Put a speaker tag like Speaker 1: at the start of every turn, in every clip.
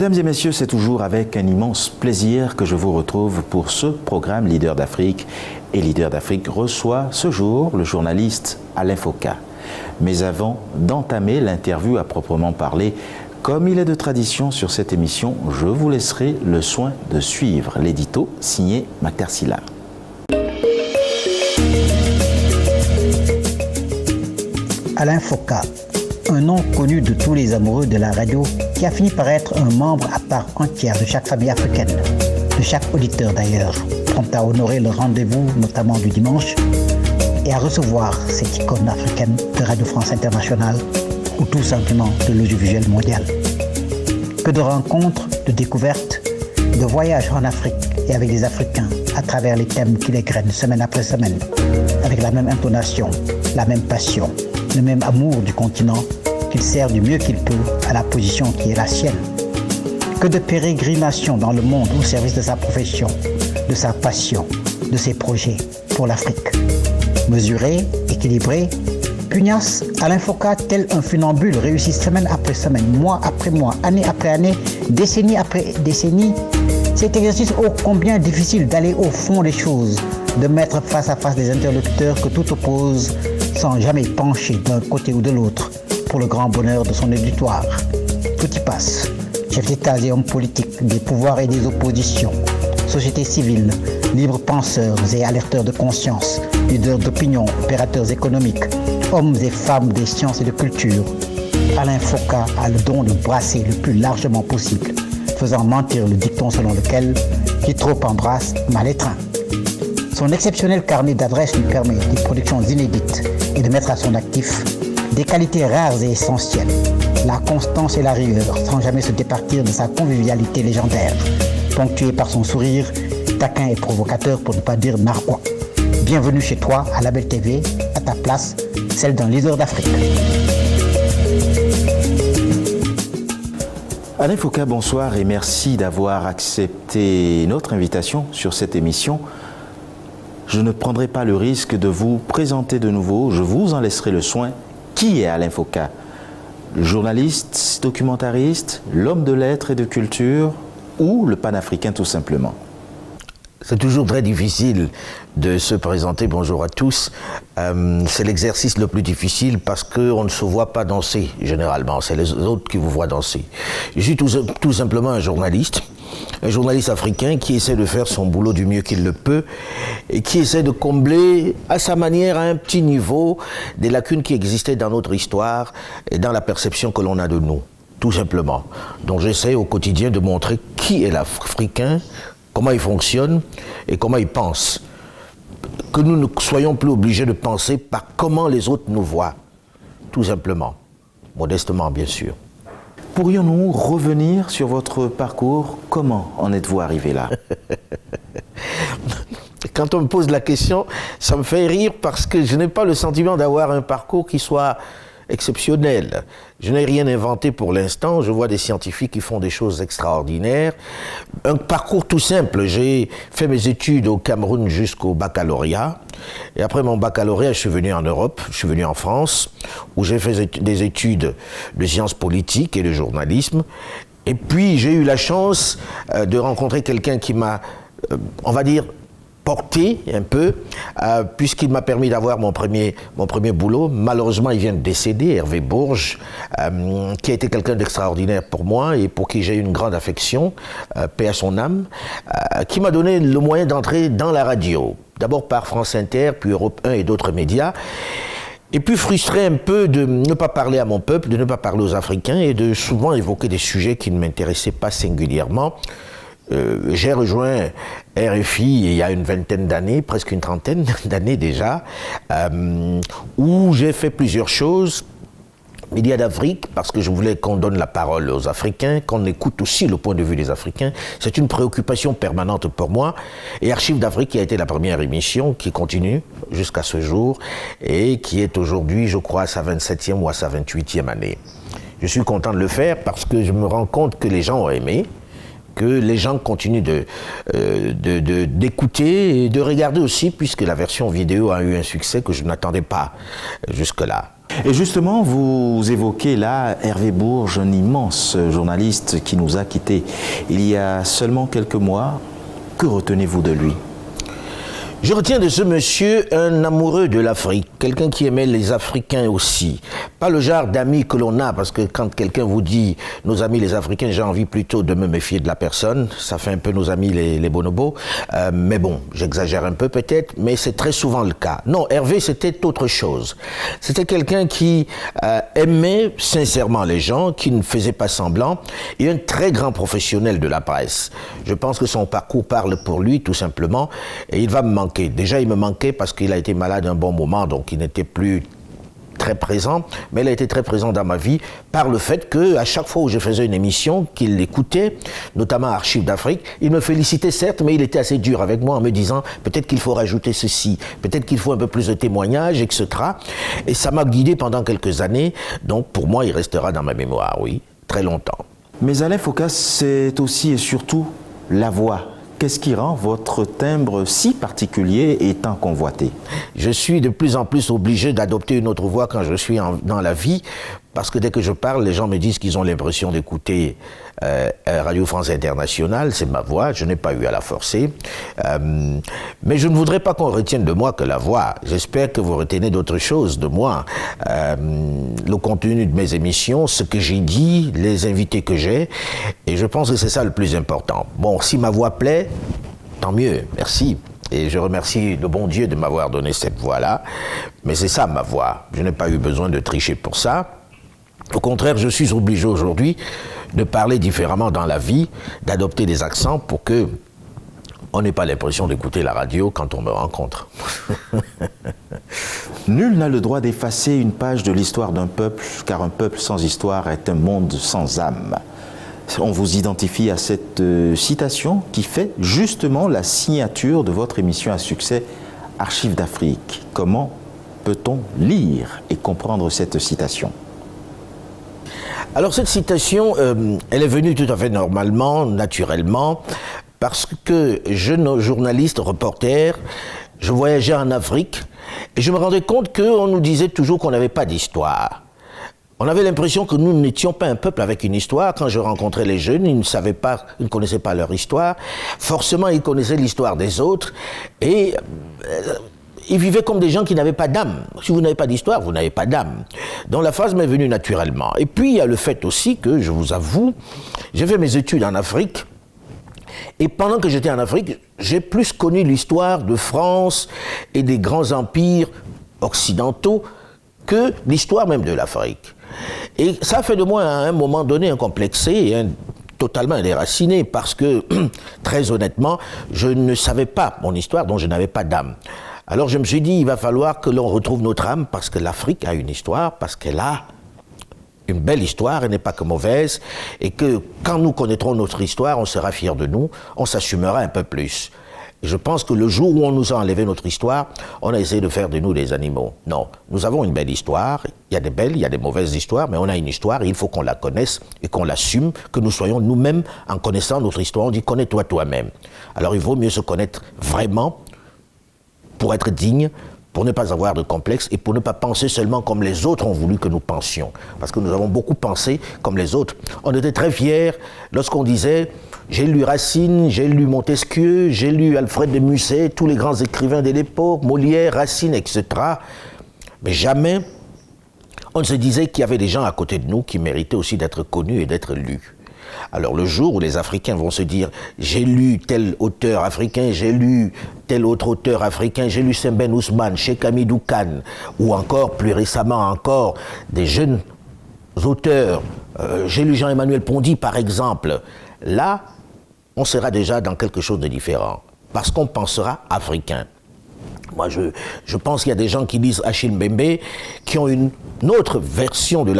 Speaker 1: Mesdames et messieurs, c'est toujours avec un immense plaisir que je vous retrouve pour ce programme Leader d'Afrique. Et Leader d'Afrique reçoit ce jour le journaliste Alain Foka. Mais avant d'entamer l'interview à proprement parler, comme il est de tradition sur cette émission, je vous laisserai le soin de suivre l'édito signé Mactar Silla.
Speaker 2: Alain Foka, un nom connu de tous les amoureux de la radio qui a fini par être un membre à part entière de chaque famille africaine, de chaque auditeur d'ailleurs, prompt à honorer le rendez-vous notamment du dimanche et à recevoir cette icône africaine de Radio France Internationale ou tout simplement de l'audiovisuel mondial. Que de rencontres, de découvertes, de voyages en Afrique et avec des Africains à travers les thèmes qui les grainent semaine après semaine, avec la même intonation, la même passion, le même amour du continent qu'il sert du mieux qu'il peut à la position qui est la sienne. Que de pérégrinations dans le monde au service de sa profession, de sa passion, de ses projets pour l'Afrique. Mesuré, équilibré, pugnace, Alain Foka, tel un funambule, réussit semaine après semaine, mois après mois, année après année, décennie après décennie. Cet exercice ô combien difficile d'aller au fond des choses, de mettre face à face des interlocuteurs que tout oppose sans jamais pencher d'un côté ou de l'autre pour le grand bonheur de son auditoire. Tout y passe. Chefs d'État et hommes politiques, des pouvoirs et des oppositions, société civile, libres penseurs et alerteurs de conscience, leaders d'opinion, opérateurs économiques, hommes et femmes des sciences et de culture. Alain Foka a le don de brasser le plus largement possible, faisant mentir le dicton selon lequel « qui trop embrasse, mal étreint ». Son exceptionnel carnet d'adresses lui permet des productions inédites et de mettre à son actif des qualités rares et essentielles, la constance et la rigueur, sans jamais se départir de sa convivialité légendaire, ponctuée par son sourire, taquin et provocateur pour ne pas dire narquois. Bienvenue chez toi, à Label TV, à ta place, celle d'un leader d'Afrique.
Speaker 1: Alain Foka, bonsoir et merci d'avoir accepté notre invitation sur cette émission. Je ne prendrai pas le risque de vous présenter de nouveau, je vous en laisserai le soin. Qui est Alain Foka? Le journaliste, documentariste, l'homme de lettres et de culture ou le panafricain tout simplement?
Speaker 3: C'est toujours très difficile de se présenter. Bonjour à tous. C'est l'exercice le plus difficile parce qu'on ne se voit pas danser généralement. C'est les autres qui vous voient danser. Je suis tout simplement un journaliste africain qui essaie de faire son boulot du mieux qu'il le peut et qui essaie de combler à sa manière, à un petit niveau, des lacunes qui existaient dans notre histoire et dans la perception que l'on a de nous, tout simplement. Donc j'essaie au quotidien de montrer qui est l'Africain, comment il fonctionne et comment il pense. Que nous ne soyons plus obligés de penser par comment les autres nous voient, tout simplement, modestement bien sûr.
Speaker 1: Pourrions-nous revenir sur votre parcours? Comment en êtes-vous arrivé là?
Speaker 3: Quand on me pose la question, ça me fait rire parce que je n'ai pas le sentiment d'avoir un parcours qui soit exceptionnel. Je n'ai rien inventé pour l'instant, je vois des scientifiques qui font des choses extraordinaires. Un parcours tout simple, j'ai fait mes études au Cameroun jusqu'au baccalauréat. Et après mon baccalauréat, je suis venu en Europe, je suis venu en France, où j'ai fait des études de sciences politiques et de journalisme. Et puis j'ai eu la chance de rencontrer quelqu'un qui m'a, on va dire, porté un peu, puisqu'il m'a permis d'avoir mon premier boulot. Malheureusement, il vient de décéder, Hervé Bourges, qui a été quelqu'un d'extraordinaire pour moi et pour qui j'ai eu une grande affection, paix à son âme, qui m'a donné le moyen d'entrer dans la radio. D'abord par France Inter, puis Europe 1 et d'autres médias. Et puis frustré un peu de ne pas parler à mon peuple, de ne pas parler aux Africains et de souvent évoquer des sujets qui ne m'intéressaient pas singulièrement. J'ai rejoint RFI il y a une vingtaine d'années, presque une trentaine d'années déjà, où j'ai fait plusieurs choses. Médias d'Afrique, parce que je voulais qu'on donne la parole aux Africains, qu'on écoute aussi le point de vue des Africains. C'est une préoccupation permanente pour moi. Et Archives d'Afrique, qui a été la première émission, qui continue jusqu'à ce jour, et qui est aujourd'hui, je crois, à sa 27e ou à sa 28e année. Je suis content de le faire parce que je me rends compte que les gens ont aimé, que les gens continuent d'écouter et de regarder aussi, puisque la version vidéo a eu un succès que je n'attendais pas jusque-là.
Speaker 1: Et justement, vous évoquez là Hervé Bourges, un immense journaliste qui nous a quittés il y a seulement quelques mois. Que retenez-vous de lui ?
Speaker 3: Je retiens de ce monsieur un amoureux de l'Afrique, quelqu'un qui aimait les Africains aussi. Pas le genre d'amis que l'on a, parce que quand quelqu'un vous dit « nos amis les Africains », j'ai envie plutôt de me méfier de la personne. Ça fait un peu nos amis les bonobos. Mais bon, j'exagère un peu peut-être, mais c'est très souvent le cas. Non, Hervé, c'était autre chose. C'était quelqu'un qui aimait sincèrement les gens, qui ne faisait pas semblant, et un très grand professionnel de la presse. Je pense que son parcours parle pour lui, tout simplement, et il va me manquer. Déjà, il me manquait parce qu'il a été malade un bon moment, donc il n'était plus très présent, mais il a été très présent dans ma vie par le fait qu'à chaque fois où je faisais une émission, qu'il l'écoutait, notamment Archives d'Afrique, il me félicitait certes, mais il était assez dur avec moi en me disant peut-être qu'il faut rajouter ceci, peut-être qu'il faut un peu plus de témoignages, etc. Et ça m'a guidé pendant quelques années, donc pour moi, il restera dans ma mémoire, oui, très longtemps.
Speaker 1: Mais Alain Foka, c'est aussi et surtout la voix. Qu'est-ce qui rend votre timbre si particulier et tant convoité ?
Speaker 3: Je suis de plus en plus obligé d'adopter une autre voix quand je suis dans la vie, parce que dès que je parle, les gens me disent qu'ils ont l'impression d'écouter Radio France Internationale, c'est ma voix, je n'ai pas eu à la forcer. Mais je ne voudrais pas qu'on retienne de moi que la voix. J'espère que vous retenez d'autres choses de moi. Le contenu de mes émissions, ce que j'ai dit, les invités que j'ai, et je pense que c'est ça le plus important. Bon, si ma voix plaît, tant mieux, merci. Et je remercie le bon Dieu de m'avoir donné cette voix-là. Mais c'est ça ma voix. Je n'ai pas eu besoin de tricher pour ça. Au contraire, je suis obligé aujourd'hui de parler différemment dans la vie, d'adopter des accents pour que on n'ait pas l'impression d'écouter la radio quand on me rencontre.
Speaker 1: Nul n'a le droit d'effacer une page de l'histoire d'un peuple, car un peuple sans histoire est un monde sans âme. On vous identifie à cette citation qui fait justement la signature de votre émission à succès Archives d'Afrique. Comment peut-on lire et comprendre cette citation ?
Speaker 3: Alors cette citation, elle est venue tout à fait normalement, naturellement, parce que jeune journaliste, reporter, je voyageais en Afrique et je me rendais compte qu'on nous disait toujours qu'on n'avait pas d'histoire. On avait l'impression que nous n'étions pas un peuple avec une histoire. Quand je rencontrais les jeunes, ils ne connaissaient pas leur histoire. Forcément, ils connaissaient l'histoire des autres et ils vivaient comme des gens qui n'avaient pas d'âme. Si vous n'avez pas d'histoire, vous n'avez pas d'âme. Donc la phrase m'est venue naturellement. Et puis il y a le fait aussi que, je vous avoue, j'ai fait mes études en Afrique. Et pendant que j'étais en Afrique, j'ai plus connu l'histoire de France et des grands empires occidentaux que l'histoire même de l'Afrique. Et ça fait de moi, à un moment donné, un complexé et totalement déraciné, parce que, très honnêtement, je ne savais pas mon histoire, donc je n'avais pas d'âme. Alors je me suis dit, il va falloir que l'on retrouve notre âme, parce que l'Afrique a une histoire, parce qu'elle a une belle histoire, elle n'est pas que mauvaise, et que quand nous connaîtrons notre histoire, on sera fiers de nous, on s'assumera un peu plus. Et je pense que le jour où on nous a enlevé notre histoire, on a essayé de faire de nous des animaux. Non, nous avons une belle histoire, il y a des belles, il y a des mauvaises histoires, mais on a une histoire et il faut qu'on la connaisse et qu'on l'assume, que nous soyons nous-mêmes, en connaissant notre histoire, on dit « connais-toi toi-même ». Alors il vaut mieux se connaître vraiment pour être digne, pour ne pas avoir de complexe et pour ne pas penser seulement comme les autres ont voulu que nous pensions. Parce que nous avons beaucoup pensé comme les autres. On était très fiers lorsqu'on disait « j'ai lu Racine, j'ai lu Montesquieu, j'ai lu Alfred de Musset, tous les grands écrivains de l'époque, Molière, Racine, etc. » Mais jamais on ne se disait qu'il y avait des gens à côté de nous qui méritaient aussi d'être connus et d'être lus. Alors le jour où les Africains vont se dire « j'ai lu tel auteur africain, j'ai lu tel autre auteur africain, j'ai lu Sembène Ousmane, Cheikh Hamidou Kane, ou encore, plus récemment encore, des jeunes auteurs, j'ai lu Jean-Emmanuel Pondy par exemple », là, on sera déjà dans quelque chose de différent, parce qu'on pensera africain. Moi, je pense qu'il y a des gens qui lisent Achille Mbembe qui ont une autre version de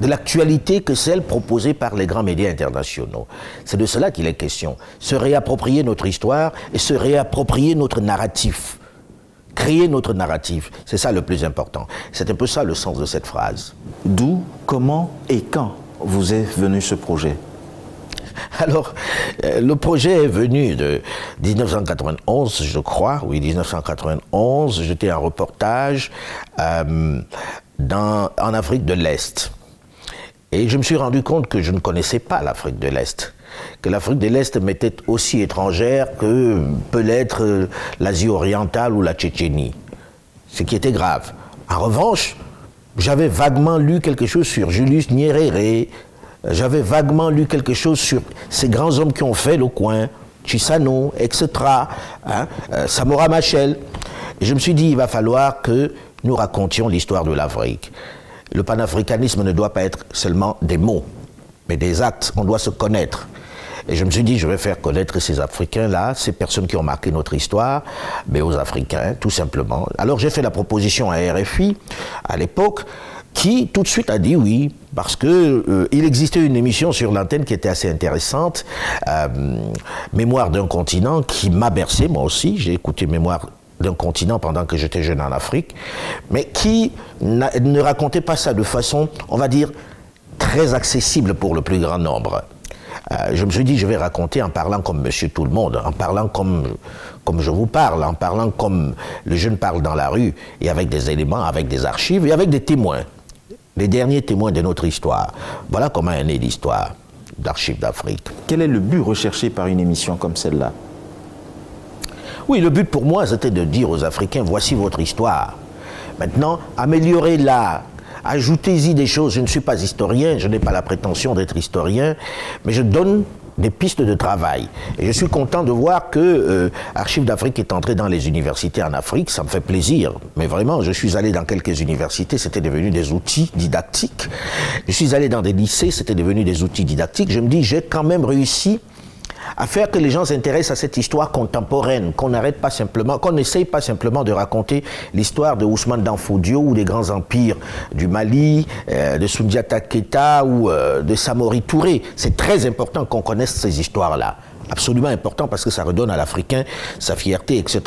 Speaker 3: l'actualité que celle proposée par les grands médias internationaux. C'est de cela qu'il est question. Se réapproprier notre histoire et se réapproprier notre narratif. Créer notre narratif. C'est ça le plus important. C'est un peu ça le sens de cette phrase.
Speaker 1: D'où, comment et quand vous est venu ce projet ?
Speaker 3: Alors, le projet est venu de 1991, je crois, oui, 1991. J'étais en reportage en Afrique de l'Est. Et je me suis rendu compte que je ne connaissais pas l'Afrique de l'Est, que l'Afrique de l'Est m'était aussi étrangère que peut l'être l'Asie orientale ou la Tchétchénie, ce qui était grave. En revanche, j'avais vaguement lu quelque chose sur Julius Nyerere, j'avais vaguement lu quelque chose sur ces grands hommes qui ont fait le coin, Chissano, etc., Samora Machel. Et je me suis dit, il va falloir que nous racontions l'histoire de l'Afrique. Le panafricanisme ne doit pas être seulement des mots, mais des actes. On doit se connaître. Et je me suis dit, je vais faire connaître ces Africains-là, ces personnes qui ont marqué notre histoire, mais aux Africains, tout simplement. Alors j'ai fait la proposition à RFI, à l'époque, qui tout de suite a dit oui, parce que il existait une émission sur l'antenne qui était assez intéressante, Mémoire d'un continent, qui m'a bercé, moi aussi. J'ai écouté Mémoire d'un continent pendant que j'étais jeune en Afrique, mais qui ne racontait pas ça de façon, on va dire, très accessible pour le plus grand nombre. Je me suis dit, je vais raconter en parlant comme Monsieur Tout-le-Monde, en parlant comme je vous parle, en parlant comme le jeune parle dans la rue, et avec des éléments, avec des archives, et avec des témoins, les derniers témoins de notre histoire. Voilà comment est née l'histoire d'Archives d'Afrique.
Speaker 1: Quel est le but recherché par une émission comme celle-là?
Speaker 3: Oui, le but pour moi, c'était de dire aux Africains, voici votre histoire. Maintenant, améliorez-la, ajoutez-y des choses. Je ne suis pas historien, je n'ai pas la prétention d'être historien, mais je donne des pistes de travail. Et je suis content de voir que Archives d'Afrique est entré dans les universités en Afrique, ça me fait plaisir. Mais vraiment, je suis allé dans quelques universités, c'était devenu des outils didactiques. Je suis allé dans des lycées, c'était devenu des outils didactiques. Je me dis, j'ai quand même réussi à faire que les gens s'intéressent à cette histoire contemporaine, qu'on n'arrête pas simplement, qu'on n'essaye pas simplement de raconter l'histoire de Ousmane Danfodio ou des grands empires du Mali, de Soundiata Keita ou de Samori Touré. C'est très important qu'on connaisse ces histoires-là. Absolument important parce que ça redonne à l'Africain sa fierté, etc.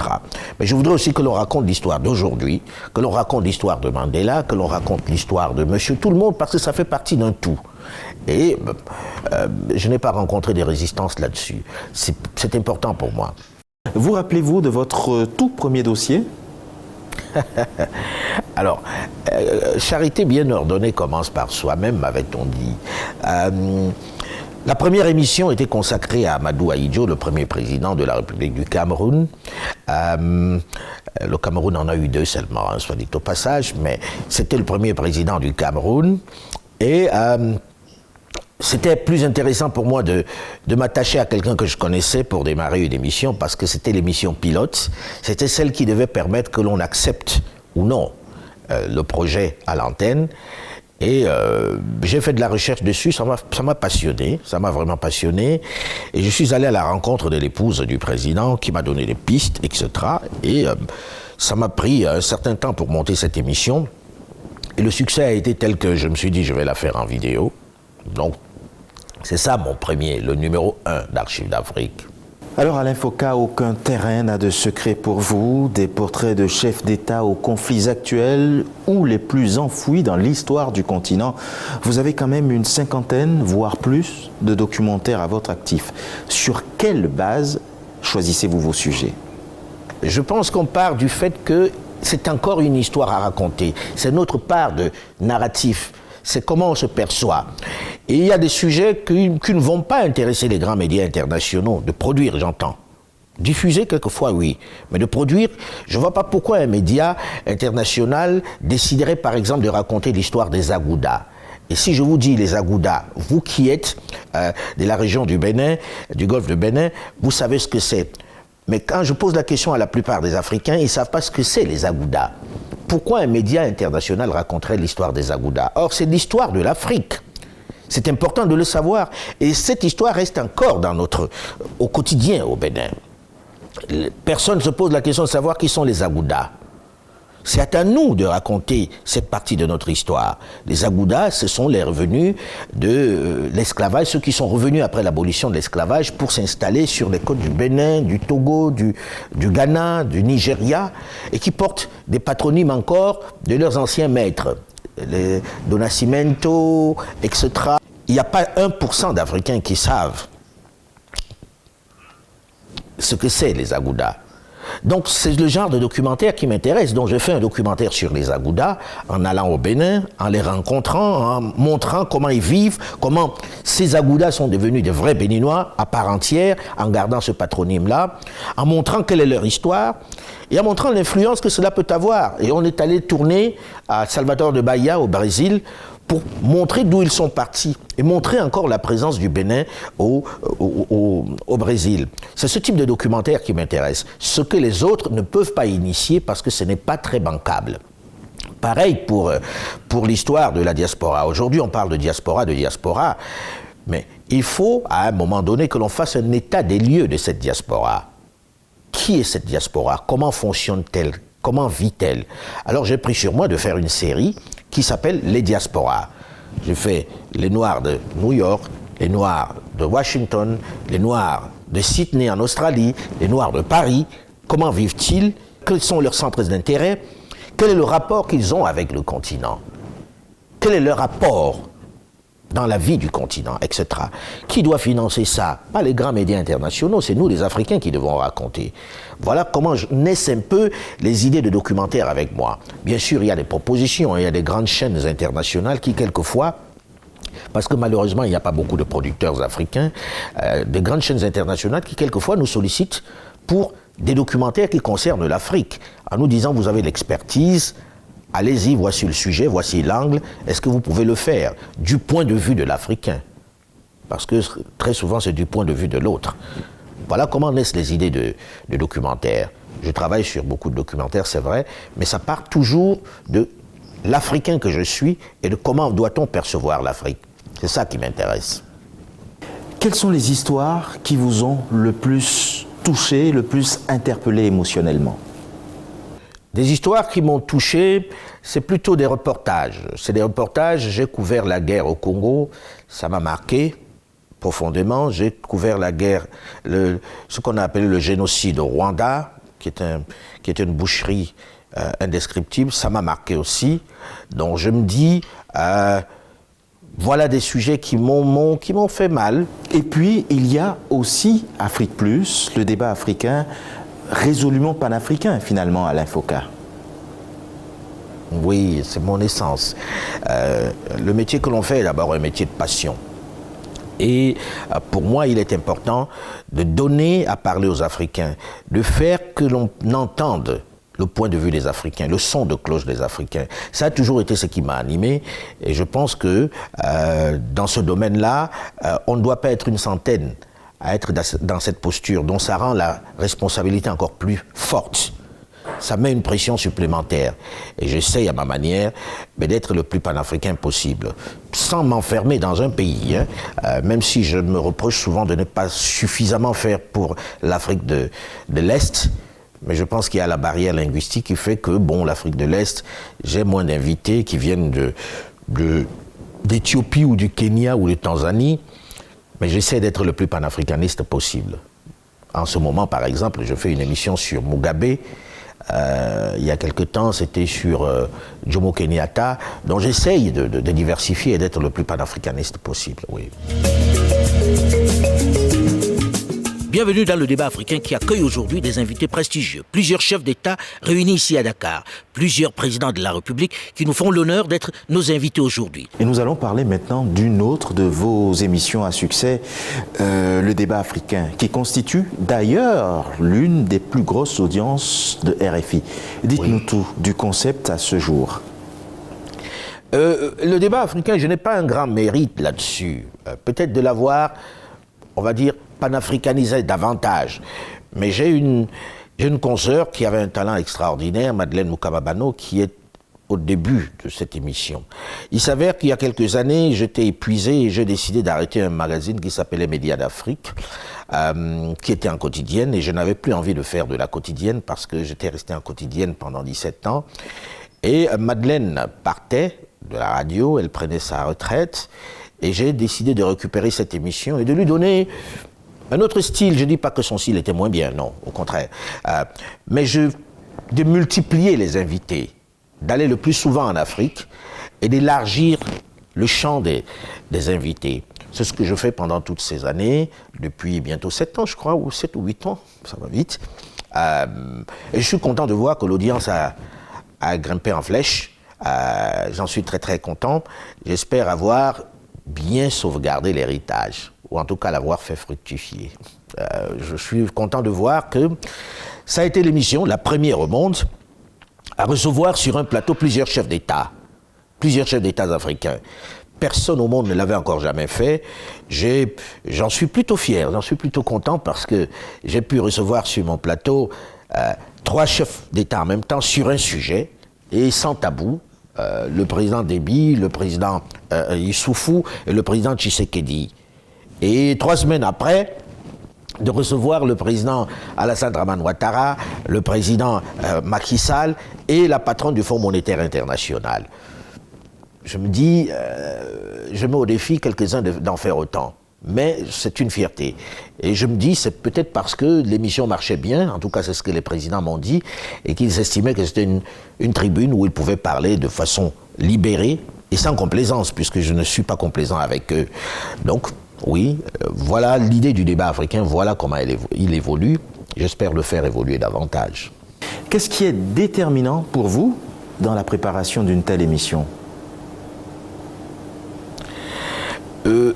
Speaker 3: Mais je voudrais aussi que l'on raconte l'histoire d'aujourd'hui, que l'on raconte l'histoire de Mandela, que l'on raconte l'histoire de Monsieur Tout-le-Monde, parce que ça fait partie d'un tout. Et je n'ai pas rencontré des résistances là-dessus. C'est important pour moi.
Speaker 1: Vous rappelez-vous de votre tout premier dossier?
Speaker 3: Alors, charité bien ordonnée commence par soi-même, m'avait-on dit. La première émission était consacrée à Amadou Ahidjo, le premier président de la République du Cameroun. Le Cameroun en a eu deux seulement, soit dit au passage, mais c'était le premier président du Cameroun. Et c'était plus intéressant pour moi de m'attacher à quelqu'un que je connaissais pour démarrer une émission, parce que c'était l'émission pilote. C'était celle qui devait permettre que l'on accepte ou non le projet à l'antenne. Et j'ai fait de la recherche dessus, ça m'a passionné, ça m'a vraiment passionné. Et je suis allé à la rencontre de l'épouse du président qui m'a donné des pistes, etc. Et ça m'a pris un certain temps pour monter cette émission. Et le succès a été tel que je me suis dit, je vais la faire en vidéo. Donc, c'est ça mon premier, le numéro 1 d'Archives d'Afrique.
Speaker 1: Alors Alain Foka, aucun terrain n'a de secret pour vous, des portraits de chefs d'État aux conflits actuels ou les plus enfouis dans l'histoire du continent. Vous avez quand même une cinquantaine, voire plus, de documentaires à votre actif. Sur quelle base choisissez-vous vos sujets?
Speaker 3: Je pense qu'on part du fait que c'est encore une histoire à raconter. C'est notre part de narratif. C'est comment on se perçoit. Et il y a des sujets qui ne vont pas intéresser les grands médias internationaux, de produire, j'entends. Diffuser, quelquefois, oui. Mais de produire, je ne vois pas pourquoi un média international déciderait, par exemple, de raconter l'histoire des Agoudas. Et si je vous dis les Agoudas, vous qui êtes de la région du Bénin, du golfe de Bénin, vous savez ce que c'est. Mais quand je pose la question à la plupart des Africains, ils ne savent pas ce que c'est les Agoudas. Pourquoi un média international raconterait l'histoire des Agoudas? Or, c'est l'histoire de l'Afrique. C'est important de le savoir. Et cette histoire reste encore au quotidien au Bénin. Personne ne se pose la question de savoir qui sont les Agoudas. C'est à nous de raconter cette partie de notre histoire. Les Agoudas, ce sont les revenus de l'esclavage, ceux qui sont revenus après l'abolition de l'esclavage pour s'installer sur les côtes du Bénin, du Togo, du Ghana, du Nigeria, et qui portent des patronymes encore de leurs anciens maîtres, les Do Nascimento, etc. Il n'y a pas 1% d'Africains qui savent ce que c'est les Agoudas. Donc c'est le genre de documentaire qui m'intéresse. Donc j'ai fait un documentaire sur les Agoudas en allant au Bénin, en les rencontrant, en montrant comment ils vivent, comment ces Agoudas sont devenus des vrais Béninois à part entière, en gardant ce patronyme-là, en montrant quelle est leur histoire et en montrant l'influence que cela peut avoir. Et on est allé tourner à Salvador de Bahia, au Brésil, pour montrer d'où ils sont partis et montrer encore la présence du Bénin au Brésil. C'est ce type de documentaire qui m'intéresse. Ce que les autres ne peuvent pas initier parce que ce n'est pas très bancable. Pareil pour l'histoire de la diaspora. Aujourd'hui, on parle de diaspora, mais il faut, à un moment donné, que l'on fasse un état des lieux de cette diaspora. Qui est cette diaspora? Comment fonctionne-t-elle? Comment vit-elle? Alors j'ai pris sur moi de faire une série qui s'appelle Les Diasporas. J'ai fait les Noirs de New York, les Noirs de Washington, les Noirs de Sydney en Australie, les Noirs de Paris. Comment vivent-ils? Quels sont leurs centres d'intérêt? Quel est le rapport qu'ils ont avec le continent? Quel est leur apport dans la vie du continent, etc. Qui doit financer ça? Pas les grands médias internationaux, c'est nous les Africains qui devons raconter. Voilà comment naissent un peu les idées de documentaire avec moi. Bien sûr, il y a des propositions, il y a des grandes chaînes internationales qui, quelquefois, parce que malheureusement, il n'y a pas beaucoup de producteurs africains, des grandes chaînes internationales qui, quelquefois, nous sollicitent pour des documentaires qui concernent l'Afrique, en nous disant, vous avez l'expertise, allez-y, voici le sujet, voici l'angle, est-ce que vous pouvez le faire du point de vue de l'Africain? Parce que très souvent, c'est du point de vue de l'autre. Voilà comment naissent les idées de documentaires. Je travaille sur beaucoup de documentaires, c'est vrai, mais ça part toujours de l'Africain que je suis et de comment doit-on percevoir l'Afrique. C'est ça qui m'intéresse.
Speaker 1: Quelles sont les histoires qui vous ont le plus touché, le plus interpellé émotionnellement?
Speaker 3: Des histoires qui m'ont touché, c'est plutôt des reportages. C'est des reportages, j'ai couvert la guerre au Congo, ça m'a marqué profondément. J'ai couvert la guerre, ce qu'on a appelé le génocide au Rwanda, qui est une boucherie indescriptible, ça m'a marqué aussi. Donc je me dis, voilà des sujets qui m'ont fait mal.
Speaker 1: Et puis, il y a aussi Afrique Plus, le débat africain, résolument panafricain finalement à l'Infoca.
Speaker 3: Oui, c'est mon essence. Le métier que l'on fait est d'abord un métier de passion. Et pour moi, il est important de donner à parler aux Africains, de faire que l'on entende le point de vue des Africains, le son de cloche des Africains. Ça a toujours été ce qui m'a animé et je pense que dans ce domaine-là, on ne doit pas être une centaine à être dans cette posture, dont ça rend la responsabilité encore plus forte. Ça met une pression supplémentaire. Et j'essaye à ma manière d'être le plus panafricain possible, sans m'enfermer dans un pays, même si je me reproche souvent de ne pas suffisamment faire pour l'Afrique de l'Est. Mais je pense qu'il y a la barrière linguistique qui fait que, bon, l'Afrique de l'Est, j'ai moins d'invités qui viennent d'Éthiopie ou du Kenya ou de Tanzanie. Mais j'essaie d'être le plus panafricaniste possible. En ce moment, par exemple, je fais une émission sur Mugabe. Il y a quelque temps, c'était sur Jomo Kenyatta. Donc j'essaye de diversifier et d'être le plus panafricaniste possible, oui.
Speaker 4: Bienvenue dans le débat africain qui accueille aujourd'hui des invités prestigieux. Plusieurs chefs d'État réunis ici à Dakar. Plusieurs présidents de la République qui nous font l'honneur d'être nos invités aujourd'hui.
Speaker 1: Et nous allons parler maintenant d'une autre de vos émissions à succès, le débat africain, qui constitue d'ailleurs l'une des plus grosses audiences de RFI. Dites-nous tout du concept à ce jour.
Speaker 3: Le débat africain, je n'ai pas un grand mérite là-dessus. Peut-être de l'avoir, on va dire, panafricanisé davantage. Mais j'ai une consoeur qui avait un talent extraordinaire, Madeleine Mukababano, qui est au début de cette émission. Il s'avère qu'il y a quelques années, j'étais épuisé et j'ai décidé d'arrêter un magazine qui s'appelait Les Médias d'Afrique, qui était en quotidienne, et je n'avais plus envie de faire de la quotidienne parce que j'étais resté en quotidienne pendant 17 ans. Et Madeleine partait de la radio, elle prenait sa retraite, et j'ai décidé de récupérer cette émission et de lui donner un autre style. Je ne dis pas que son style était moins bien, non, au contraire. Mais de multiplier les invités, d'aller le plus souvent en Afrique et d'élargir le champ des invités. C'est ce que je fais pendant toutes ces années, depuis bientôt 7 ans, je crois, ou 7 ou 8 ans, ça va vite. Et je suis content de voir que l'audience a grimpé en flèche. J'en suis très très content. J'espère avoir bien sauvegardé l'héritage, ou en tout cas l'avoir fait fructifier. Je suis content de voir que ça a été l'émission, la première au monde, à recevoir sur un plateau plusieurs chefs d'État africains. Personne au monde ne l'avait encore jamais fait. J'en suis plutôt fier, j'en suis plutôt content parce que j'ai pu recevoir sur mon plateau 3 chefs d'État en même temps sur un sujet et sans tabou. Le président Déby, le président Issoufou et le président Tshisekedi. Et 3 semaines après, de recevoir le président Alassane Dramane Ouattara, le président Macky Sall et la patronne du Fonds monétaire international. Je me dis, je mets au défi quelques-uns d'en faire autant. Mais c'est une fierté. Et je me dis, c'est peut-être parce que l'émission marchait bien, en tout cas c'est ce que les présidents m'ont dit, et qu'ils estimaient que c'était une tribune où ils pouvaient parler de façon libérée et sans complaisance, puisque je ne suis pas complaisant avec eux. Donc, oui, voilà l'idée du débat africain, voilà comment il évolue. J'espère le faire évoluer davantage.
Speaker 1: Qu'est-ce qui est déterminant pour vous dans la préparation d'une telle émission ?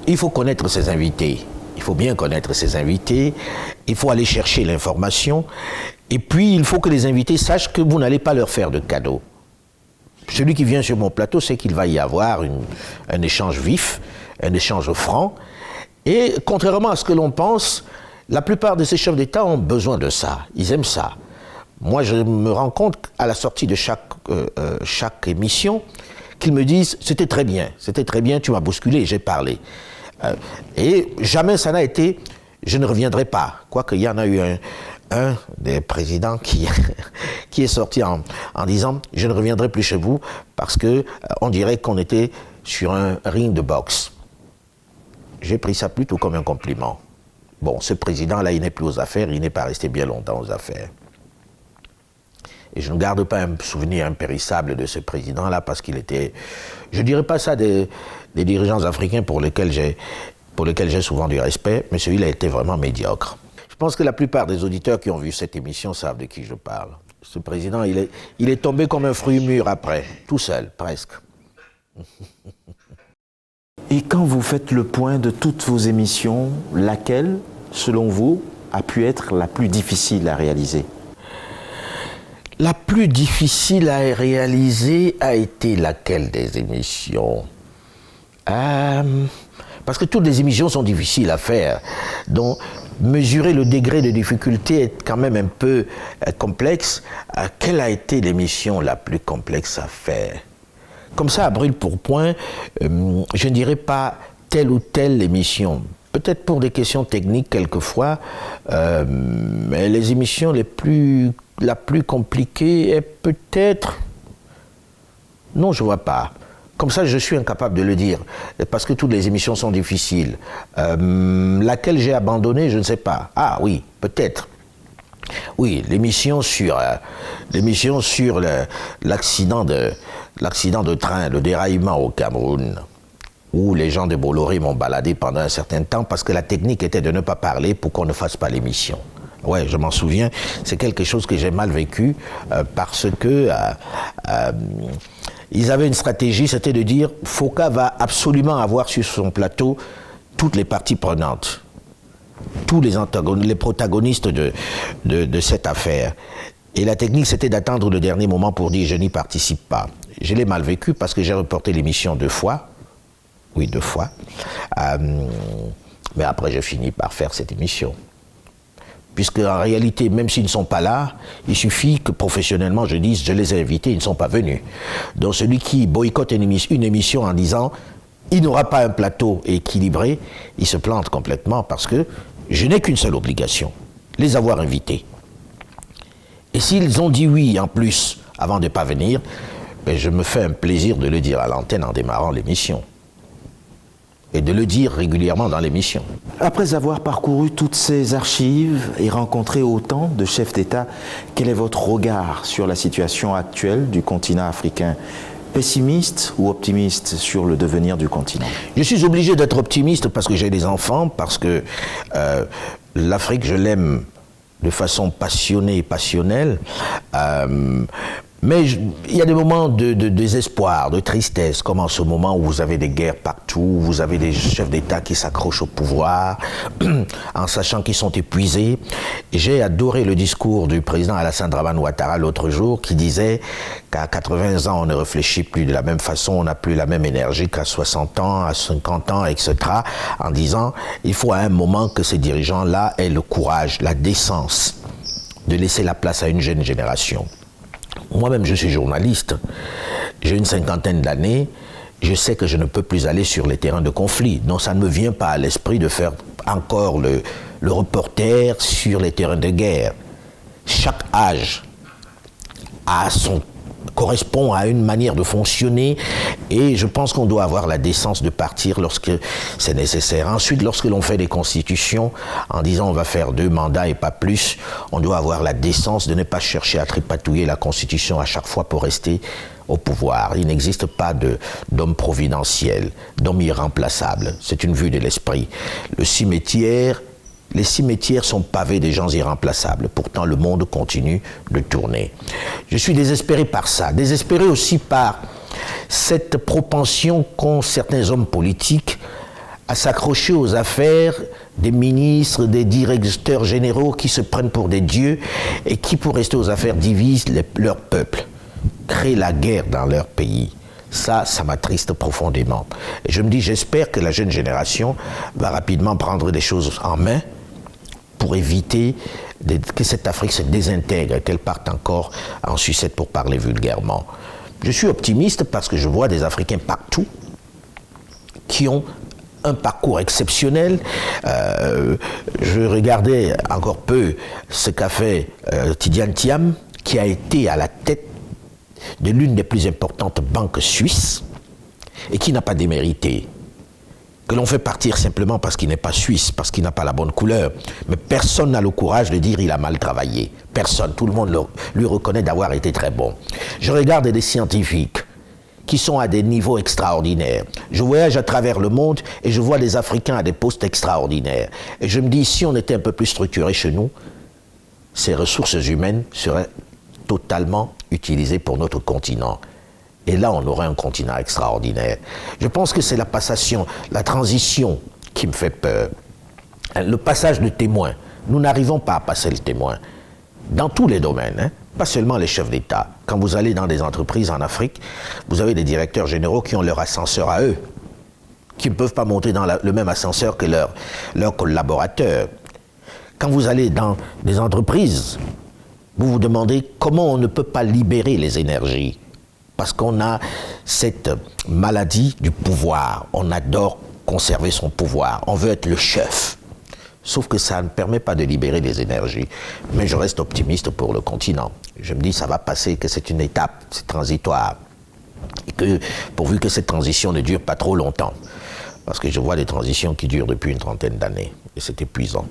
Speaker 3: Il faut connaître ses invités. Il faut bien connaître ses invités. Il faut aller chercher l'information. Et puis, il faut que les invités sachent que vous n'allez pas leur faire de cadeaux. Celui qui vient sur mon plateau sait qu'il va y avoir un échange vif, un échange franc. Et contrairement à ce que l'on pense, la plupart de ces chefs d'État ont besoin de ça. Ils aiment ça. Moi, je me rends compte à la sortie de chaque émission qu'ils me disent « c'était très bien, tu m'as bousculé, j'ai parlé ». Et jamais ça n'a été « je ne reviendrai pas ». Quoique, il y en a eu un des présidents qui est sorti en disant « je ne reviendrai plus chez vous parce qu'on dirait qu'on était sur un ring de boxe ». J'ai pris ça plutôt comme un compliment. Bon, ce président-là, il n'est plus aux affaires, il n'est pas resté bien longtemps aux affaires. Et je ne garde pas un souvenir impérissable de ce président-là parce qu'il était, je ne dirais pas ça des dirigeants africains pour lesquels j'ai souvent du respect, mais celui-là était vraiment médiocre. Je pense que la plupart des auditeurs qui ont vu cette émission savent de qui je parle. Ce président, il est tombé comme un fruit mûr après, tout seul, presque.
Speaker 1: Et quand vous faites le point de toutes vos émissions, laquelle, selon vous, a pu être la plus difficile à réaliser ?
Speaker 3: La plus difficile à réaliser a été laquelle des émissions ? Parce que toutes les émissions sont difficiles à faire. Donc, mesurer le degré de difficulté est quand même un peu complexe. Quelle a été l'émission la plus complexe à faire ? Comme ça, à brûle pour point, je ne dirais pas telle ou telle émission. Peut-être pour des questions techniques quelquefois, mais les émissions la plus compliquée est peut-être... Non, je ne vois pas. Comme ça, je suis incapable de le dire, parce que toutes les émissions sont difficiles. Laquelle j'ai abandonnée, je ne sais pas. Ah oui, peut-être. Oui, l'émission sur l'accident de train, le déraillement au Cameroun, où les gens de Bolloré m'ont baladé pendant un certain temps parce que la technique était de ne pas parler pour qu'on ne fasse pas l'émission. Ouais, je m'en souviens, c'est quelque chose que j'ai mal vécu parce que ils avaient une stratégie, c'était de dire Foka va absolument avoir sur son plateau toutes les parties prenantes, tous les protagonistes de cette affaire. Et la technique, c'était d'attendre le dernier moment pour dire je n'y participe pas. Je l'ai mal vécu parce que j'ai reporté l'émission 2 fois. Oui, 2 fois. Mais après, j'ai fini par faire cette émission. Puisque en réalité, même s'ils ne sont pas là, il suffit que professionnellement je dise je les ai invités, ils ne sont pas venus. Donc celui qui boycotte une émission en disant il n'aura pas un plateau équilibré, il se plante complètement parce que je n'ai qu'une seule obligation, les avoir invités. Et s'ils ont dit oui en plus avant de ne pas venir, ben je me fais un plaisir de le dire à l'antenne en démarrant l'émission. Et de le dire régulièrement dans l'émission.
Speaker 1: Après avoir parcouru toutes ces archives et rencontré autant de chefs d'État, quel est votre regard sur la situation actuelle du continent africain ? pessimiste ou optimiste sur le devenir du continent?
Speaker 3: Je suis obligé d'être optimiste parce que j'ai des enfants, parce que l'Afrique, je l'aime de façon passionnée et passionnelle. Mais il y a des moments de désespoir, de tristesse, comme en ce moment où vous avez des guerres partout, vous avez des chefs d'État qui s'accrochent au pouvoir, en sachant qu'ils sont épuisés. J'ai adoré le discours du président Alassane Dramane Ouattara l'autre jour, qui disait qu'à 80 ans, on ne réfléchit plus de la même façon, on n'a plus la même énergie qu'à 60 ans, à 50 ans, etc. En disant, il faut à un moment que ces dirigeants-là aient le courage, la décence de laisser la place à une jeune génération. Moi-même, je suis journaliste, j'ai une 50aine d'années, je sais que je ne peux plus aller sur les terrains de conflit. Donc ça ne me vient pas à l'esprit de faire encore le reporter sur les terrains de guerre. Chaque âge correspond à une manière de fonctionner et je pense qu'on doit avoir la décence de partir lorsque c'est nécessaire. Ensuite, lorsque l'on fait des constitutions en disant on va faire 2 mandats et pas plus, on doit avoir la décence de ne pas chercher à tripatouiller la constitution à chaque fois pour rester au pouvoir. Il n'existe pas d'homme providentiel, d'homme irremplaçable. C'est une vue de l'esprit. Les cimetières sont pavés des gens irremplaçables. Pourtant, le monde continue de tourner. Je suis désespéré par ça. Désespéré aussi par cette propension qu'ont certains hommes politiques à s'accrocher aux affaires des ministres, des directeurs généraux qui se prennent pour des dieux et qui, pour rester aux affaires, divisent leur peuple, créent la guerre dans leur pays. Ça m'attriste profondément. Et je me dis, j'espère que la jeune génération va rapidement prendre des choses en main pour éviter que cette Afrique se désintègre et qu'elle parte encore en sucette pour parler vulgairement. Je suis optimiste parce que je vois des Africains partout qui ont un parcours exceptionnel. Je regardais encore peu ce qu'a fait Tidjane Thiam, qui a été à la tête de l'une des plus importantes banques suisses et qui n'a pas démérité. Que l'on fait partir simplement parce qu'il n'est pas suisse, parce qu'il n'a pas la bonne couleur. Mais personne n'a le courage de dire qu'il a mal travaillé. Personne. Tout le monde lui reconnaît d'avoir été très bon. Je regarde des scientifiques qui sont à des niveaux extraordinaires. Je voyage à travers le monde et je vois des Africains à des postes extraordinaires. Et je me dis, si on était un peu plus structuré chez nous, ces ressources humaines seraient totalement utilisées pour notre continent. Et là, on aurait un continent extraordinaire. Je pense que c'est la passation, la transition qui me fait peur. Le passage de témoin. Nous n'arrivons pas à passer le témoin. Dans tous les domaines, pas seulement les chefs d'État. Quand vous allez dans des entreprises en Afrique, vous avez des directeurs généraux qui ont leur ascenseur à eux, qui ne peuvent pas monter dans le même ascenseur que leurs collaborateurs. Quand vous allez dans des entreprises, vous vous demandez comment on ne peut pas libérer les énergies. Parce qu'on a cette maladie du pouvoir. On adore conserver son pouvoir. On veut être le chef. Sauf que ça ne permet pas de libérer les énergies. Mais je reste optimiste pour le continent. Je me dis ça va passer, que c'est une étape, c'est transitoire. Et que pourvu que cette transition ne dure pas trop longtemps. Parce que je vois des transitions qui durent depuis une 30aine d'années. Et c'est épuisant.